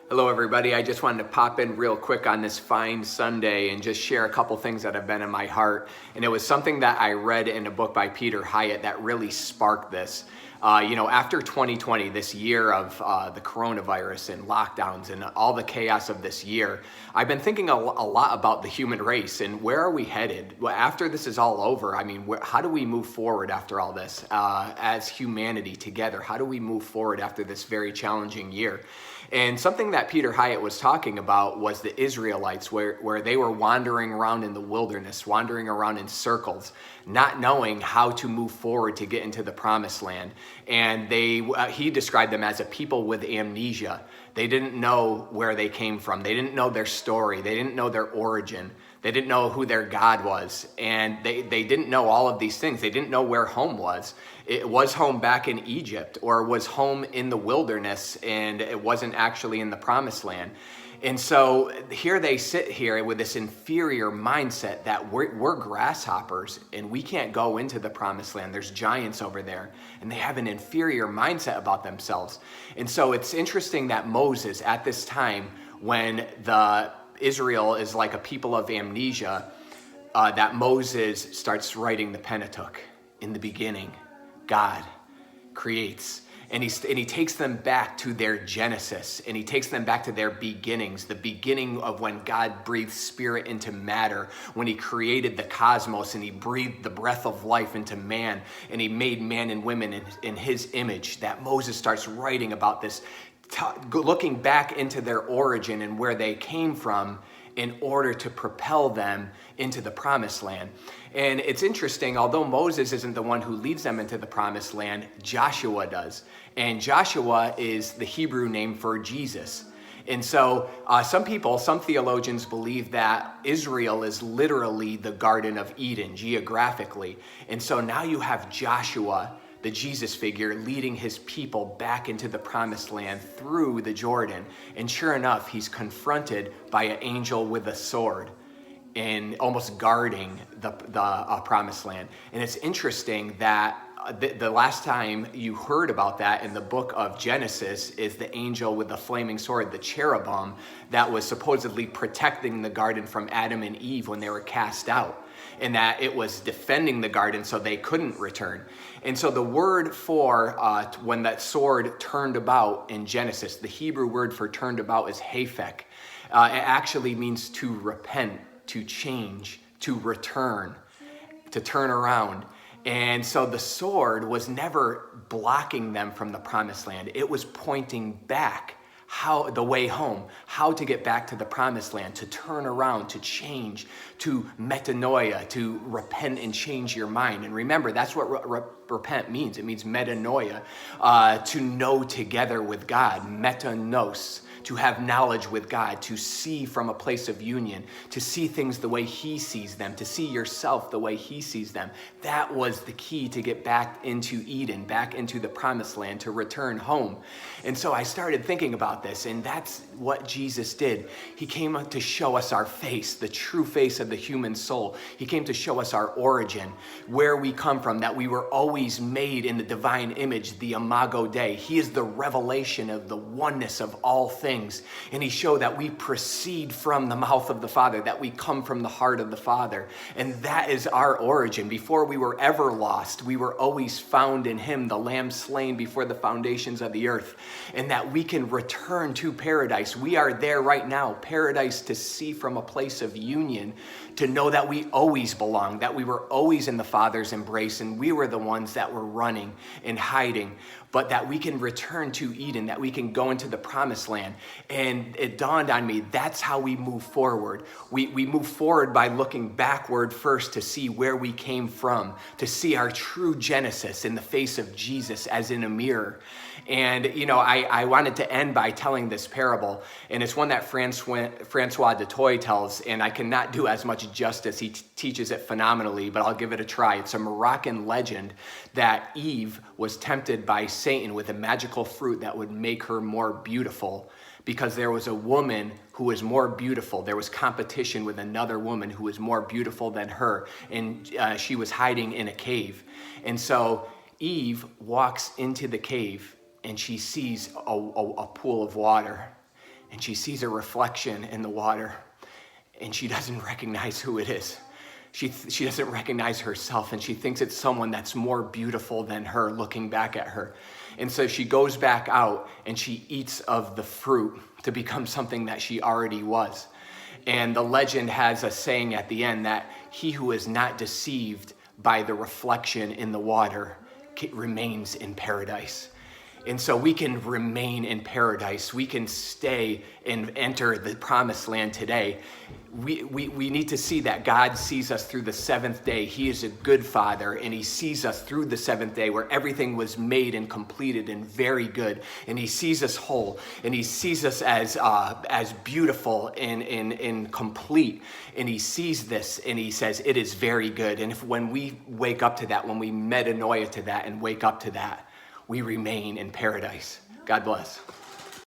Hello, everybody. I just wanted to pop in real quick on this fine Sunday and just share a couple things that have been in my heart. And it was something that I read in a book by Peter Hyatt that really sparked this. After 2020, this year of the coronavirus and lockdowns and all the chaos of this year, I've been thinking a lot about the human race and where are we headed? Well, after this is all over, how do we move forward after all this as humanity together? How do we move forward after this very challenging year? And something that Peter Hyatt was talking about was the Israelites, where they were wandering around in the wilderness, wandering around in circles, not knowing how to move forward to get into the promised land. And he described them as a people with amnesia. They didn't know where they came from. They didn't know their story. They didn't know their origin. They didn't know who their God was. And they didn't know all of these things. They didn't know where home was. It was home back in Egypt, or was home in the wilderness, and it wasn't actually in the promised land. And so here they sit here with this inferior mindset that we're grasshoppers and we can't go into the promised land. There's giants over there, and they have an inferior mindset about themselves. And so it's interesting that Moses, at this time when Israel is like a people of amnesia, that Moses starts writing the Pentateuch. In the beginning, God creates. And he takes them back to their Genesis, and he takes them back to their beginnings, the beginning of when God breathed spirit into matter, when he created the cosmos and he breathed the breath of life into man, and he made man and women in his image. That Moses starts writing about this, looking back into their origin and where they came from in order to propel them into the promised land. And it's interesting, although Moses isn't the one who leads them into the promised land, Joshua does. And Joshua is the Hebrew name for Jesus. And so some theologians believe that Israel is literally the Garden of Eden geographically. And so now you have Joshua, the Jesus figure, leading his people back into the promised land through the Jordan. And sure enough, he's confronted by an angel with a sword and almost guarding the promised land. And it's interesting that the last time you heard about that in the book of Genesis is the angel with the flaming sword, the cherubim, that was supposedly protecting the garden from Adam and Eve when they were cast out, and that it was defending the garden so they couldn't return. And so the word for when that sword turned about in Genesis, the Hebrew word for turned about is haphek. It actually means to repent, to change, to return, to turn around. And so the sword was never blocking them from the promised land. It was pointing back, the way home, how to get back to the promised land, to turn around, to change, to metanoia, to repent and change your mind. And remember, that's what repent means. It means metanoia, to know together with God, metanos, to have knowledge with God, to see from a place of union, to see things the way he sees them, to see yourself the way he sees them. That was the key to get back into Eden, back into the promised land, to return home. And so I started thinking about this, and that's what Jesus did. He came to show us our face, the true face of the human soul. He came to show us our origin, where we come from, that we were always made in the divine image, the Imago Dei. He is the revelation of the oneness of all things. And he showed that we proceed from the mouth of the Father, that we come from the heart of the Father. And that is our origin. Before we were ever lost, we were always found in him, the Lamb slain before the foundations of the earth. And that we can return to paradise. We are there right now, paradise, to see from a place of union, to know that we always belong, that we were always in the Father's embrace, and we were the ones that were running and hiding, but that we can return to Eden, that we can go into the promised land. And it dawned on me, that's how we move forward. We move forward by looking backward first to see where we came from, to see our true Genesis in the face of Jesus as in a mirror. And, I wanted to end by telling this parable, and it's one that Francois Dutoit tells, and I cannot do as much justice. He teaches it phenomenally, but I'll give it a try. It's a Moroccan legend that Eve was tempted by Satan with a magical fruit that would make her more beautiful, because there was a woman who was more beautiful. There was competition with another woman who was more beautiful than her, and she was hiding in a cave. And so Eve walks into the cave, and she sees a pool of water. and she sees a reflection in the water, and she doesn't recognize who it is. She doesn't recognize herself, and she thinks it's someone that's more beautiful than her looking back at her. And so she goes back out and she eats of the fruit to become something that she already was. And the legend has a saying at the end that he who is not deceived by the reflection in the water remains in paradise. And so we can remain in paradise. We can stay and enter the promised land today. We need to see that God sees us through the seventh day. He is a good Father, and he sees us through the seventh day where everything was made and completed and very good. And he sees us whole, and he sees us as beautiful and complete. And he sees this, and he says, it is very good. And when we wake up to that, when we metanoia to that and wake up to that, we remain in paradise. God bless.